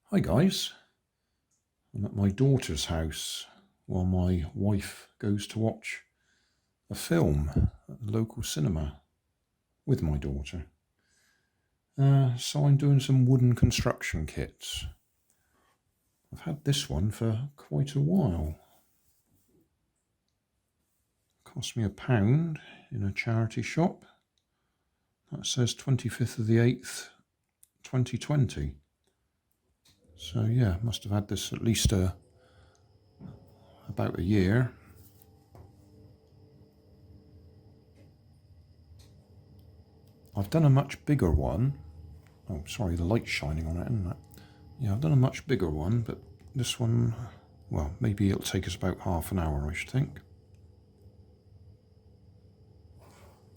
Hi guys, I'm at my daughter's house while my wife goes to watch a film at the local cinema with my daughter. So I'm doing some wooden construction kits. I've had this one for quite a while. It cost me £1 in a charity shop. That says 25th of the 8th, 2020. So yeah, must have had this at least about a year. I've done a much bigger one. Oh, sorry, the light's shining on it, isn't it? Yeah, I've done a much bigger one, but this one, well, maybe it'll take us about half an hour, I should think.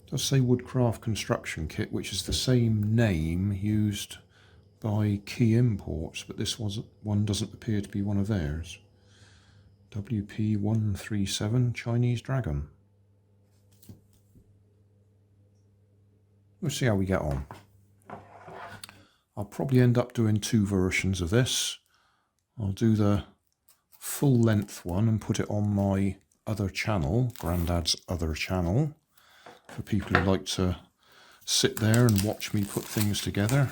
It does say Woodcraft Construction Kit, which is the same name used by Quay Imports, but this one doesn't appear to be one of theirs. WP137 Chinese Dragon. We'll see how we get on. I'll probably end up doing 2 versions of this. I'll do the full length one and put it on my other channel, Grandad's other channel, for people who like to sit there and watch me put things together.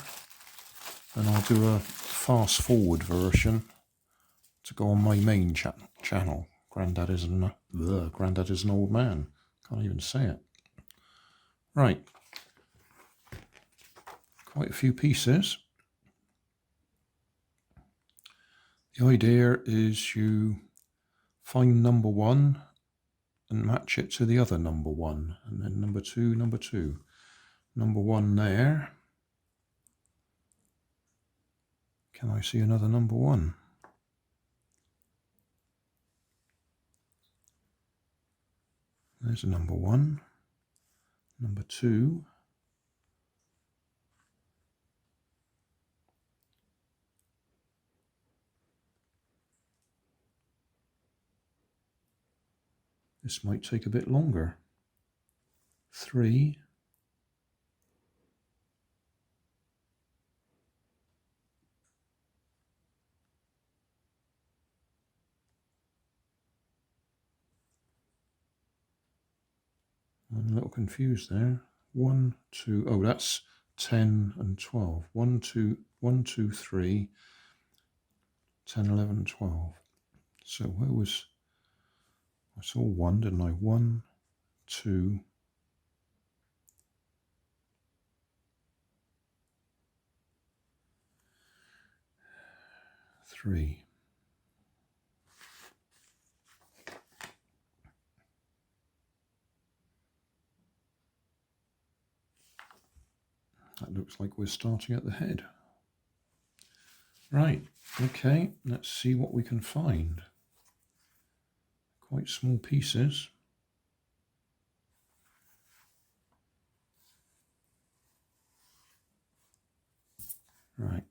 And I'll do a fast forward version to go on my main channel, Grandad is an Old Man. Can't even say it. Right, quite a few pieces. The idea is you find number 1 and match it to the other number 1, and then number 2, number 2. Number 1 there. Can I see another number 1? There's a number 1. Number 2. This might take a bit longer. 3. I'm a little confused there. 1, 2, oh, that's 10 and 12. 1, 2, 1, 2, 3, 10, 11, 12. So where was, I saw 1, didn't I? 1, 2, 3. That looks like we're starting at the head. Right, okay, let's see what we can find. Quite small pieces. Right.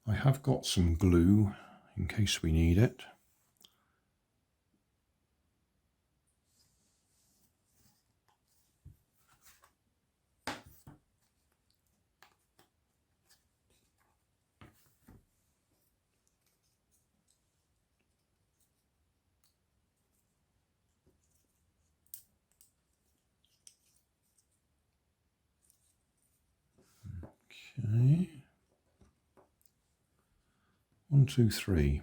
I have got some glue in case we need it. Okay. 1, 2, 3.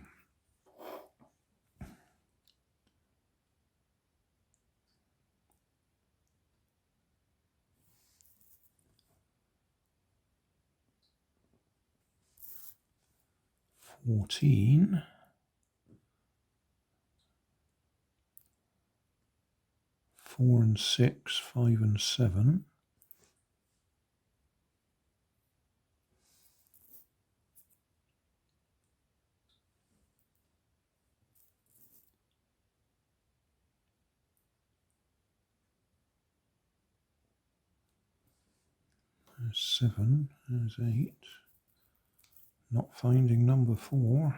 14, 4 and 6, 5 and 7, 7, there's 8, not finding number 4,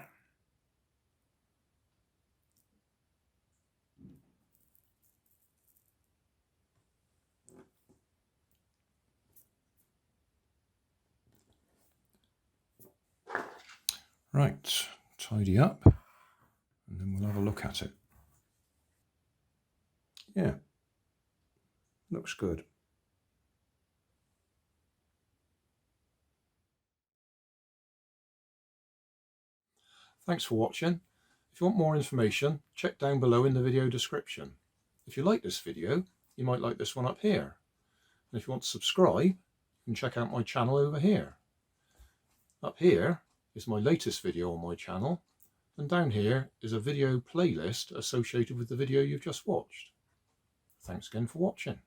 right, tidy up and then we'll have a look at it. Yeah, looks good. Thanks for watching. If you want more information, check down below in the video description. If you like this video, you might like this one up here. And if you want to subscribe, you can check out my channel over here. Up here is my latest video on my channel, and down here is a video playlist associated with the video you've just watched. Thanks again for watching.